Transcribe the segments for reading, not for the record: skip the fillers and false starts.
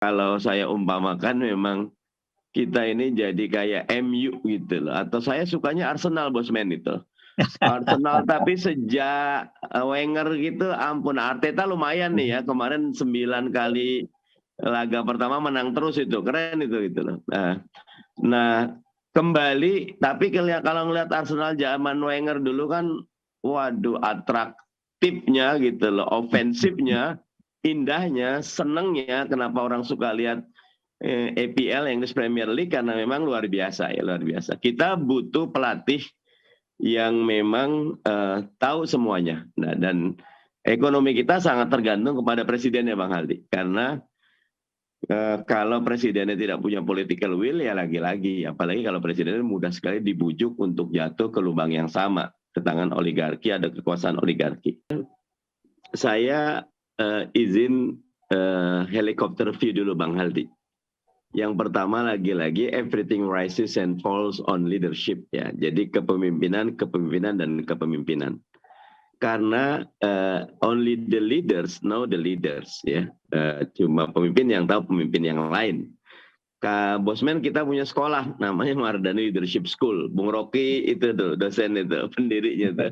Kalau saya umpamakan memang kita ini jadi kayak MU gitu loh. Atau saya sukanya Arsenal Bosman itu. Arsenal tapi sejak Wenger gitu ampun, Arteta lumayan nih ya, kemarin 9 kali laga pertama menang terus, itu keren itu gitu loh. Nah kembali, tapi kalau ngelihat Arsenal zaman Wenger dulu kan, waduh atraktifnya gitu loh, ofensifnya, indahnya, senengnya. Kenapa orang suka lihat EPL, English Premier League, karena memang luar biasa ya, luar biasa. Kita butuh pelatih yang memang tahu semuanya. Nah, dan ekonomi kita sangat tergantung kepada presiden ya Bang Haldi. Karena kalau presidennya tidak punya political will ya lagi-lagi. Apalagi kalau presidennya mudah sekali dibujuk untuk jatuh ke lubang yang sama. Ke tangan oligarki, ada kekuasaan oligarki. Saya izin helikopter view dulu Bang Haldi. Yang pertama lagi-lagi everything rises and falls on leadership ya. Jadi kepemimpinan, dan kepemimpinan. Karena only the leaders know the leaders ya. Cuma pemimpin yang tahu pemimpin yang lain. Bosman, kita punya sekolah namanya Mardani Leadership School. Bung Rocky itu tuh dosen itu, pendirinya tuh.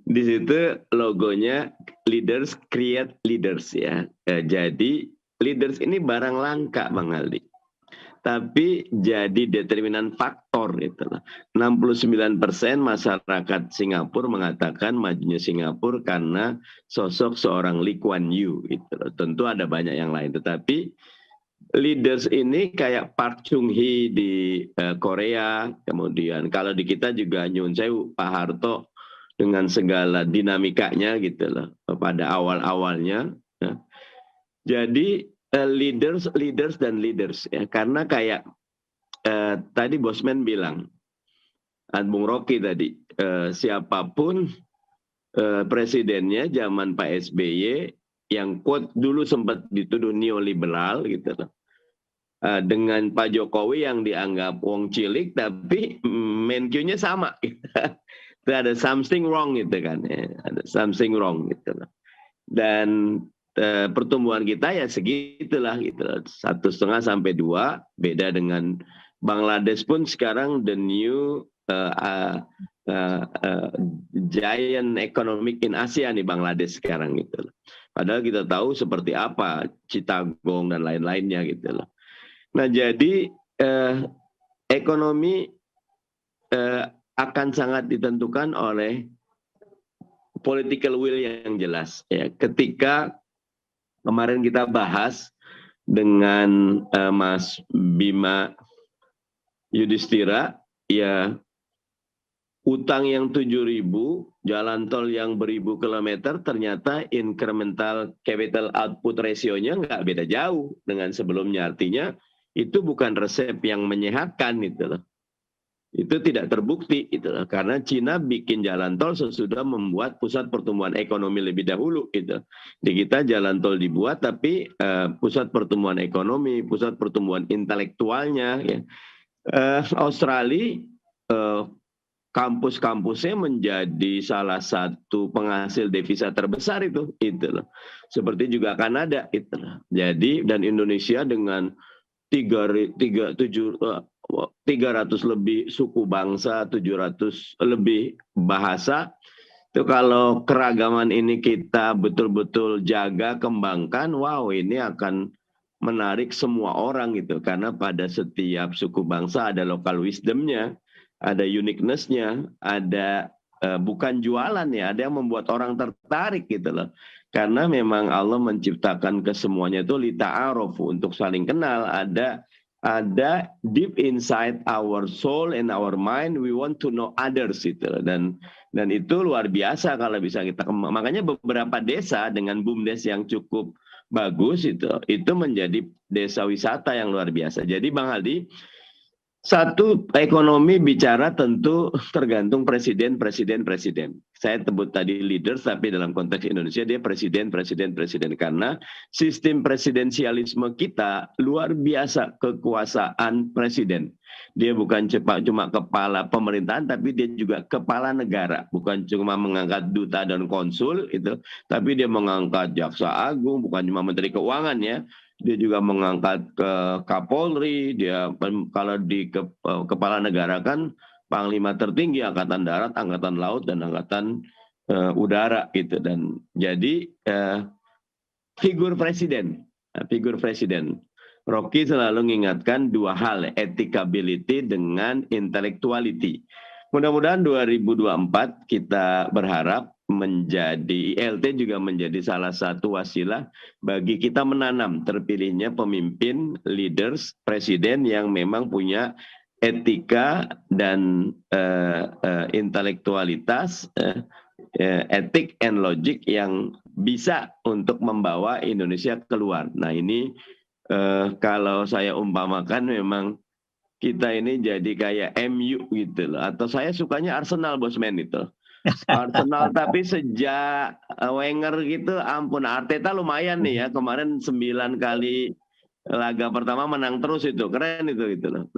Di situ logonya leaders create leaders ya. Jadi leaders ini barang langka Bang Aldi. Tapi jadi determinan faktor itu. 69% masyarakat Singapura mengatakan majunya Singapura karena sosok seorang Lee Kuan Yew gitu. Tentu ada banyak yang lain, tetapi leaders ini kayak Park Chung Hee di Korea, kemudian kalau di kita juga Nyun Sewu, Pak Harto dengan segala dinamikanya gitu loh pada awal-awalnya. Ya. Jadi leaders dan leaders ya, karena kayak tadi Bosman bilang, Bung Rocky tadi, siapapun presidennya zaman Pak SBY yang quote dulu sempat dituduh neoliberal gitu loh, dengan Pak Jokowi yang dianggap wong cilik tapi menkyu-nya sama. Itu ada something wrong gitu kan ya, ada something wrong gitu loh. Dan pertumbuhan kita ya segitulah gitu, 1,5 sampai 2, beda dengan Bangladesh pun sekarang the new giant economic in Asia nih Bangladesh sekarang gitu loh. Padahal kita tahu seperti apa Chittagong dan lain-lainnya gitu loh. Nah jadi ekonomi akan sangat ditentukan oleh political will yang jelas ya. Ketika kemarin kita bahas dengan Mas Bima Yudhistira, ya utang yang 7.000, jalan tol yang beribu kilometer, ternyata incremental capital output ratio-nya nggak beda jauh dengan sebelumnya. Artinya itu bukan resep yang menyehatkan gitu loh. Itu tidak terbukti gitu loh. Karena Cina bikin jalan tol sesudah membuat pusat pertumbuhan ekonomi lebih dahulu gitu. Di kita jalan tol dibuat tapi pusat pertumbuhan ekonomi, pusat pertumbuhan intelektualnya ya. Australia kampus-kampusnya menjadi salah satu penghasil devisa terbesar itu loh. Seperti juga Kanada itu loh. Jadi dan Indonesia dengan 300 lebih suku bangsa, 700 lebih bahasa. Itu kalau keragaman ini kita betul-betul jaga, kembangkan, wow ini akan menarik semua orang gitu. Karena pada setiap suku bangsa ada local wisdomnya, ada uniqueness-nya, ada bukan jualan ya, ada yang membuat orang tertarik gitu loh. Karena memang Allah menciptakan kesemuanya itu lita'arofu, untuk saling kenal. Ada deep inside our soul and our mind, we want to know others gitu. Dan itu luar biasa kalau bisa kita makanya beberapa desa dengan BUMDes yang cukup bagus itu menjadi desa wisata yang luar biasa. Jadi Bang Aldi, satu, ekonomi bicara tentu tergantung presiden. Saya sebut tadi leaders, tapi dalam konteks Indonesia dia presiden. Karena sistem presidensialisme kita luar biasa kekuasaan presiden. Dia bukan cuma kepala pemerintahan, tapi dia juga kepala negara. Bukan cuma mengangkat duta dan konsul, tapi dia mengangkat jaksa agung, bukan cuma menteri keuangan ya. dia juga mengangkat ke Kapolri, dia kalau di kepala negara kan panglima tertinggi angkatan darat, angkatan laut dan angkatan udara gitu. Dan jadi figur presiden. Rocky selalu mengingatkan dua hal, etikability dengan intellectuality. Mudah-mudahan 2024 kita berharap menjadi ILT juga menjadi salah satu wasilah bagi kita menanam terpilihnya pemimpin, leaders, presiden yang memang punya etika dan intelektualitas, etik and logic yang bisa untuk membawa Indonesia keluar. Nah ini kalau saya umpamakan memang kita ini jadi kayak MU gitu loh. Atau saya sukanya Arsenal Bosman itu. Arsenal tapi sejak Wenger gitu ampun, Arteta lumayan nih ya. Kemarin 9 kali laga pertama menang terus itu. Keren itu gitu loh.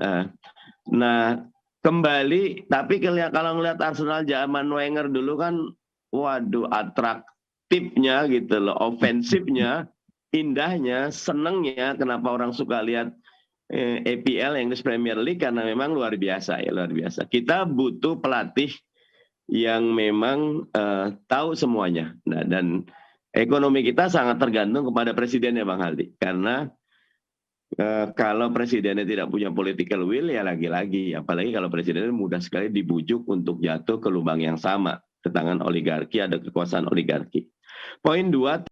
Nah kembali, tapi kalau ngeliat Arsenal zaman Wenger dulu kan waduh atraktifnya gitu loh, ofensifnya, indahnya, senengnya. Kenapa orang suka lihat EPL, English Premier League, karena memang luar biasa ya, luar biasa. Kita butuh pelatih yang memang tahu semuanya. Nah, dan ekonomi kita sangat tergantung kepada presiden ya Bang Haldi. Karena kalau presidennya tidak punya political will ya lagi-lagi. Apalagi kalau presidennya mudah sekali dibujuk untuk jatuh ke lubang yang sama. Ke tangan oligarki, ada kekuasaan oligarki. Poin 2,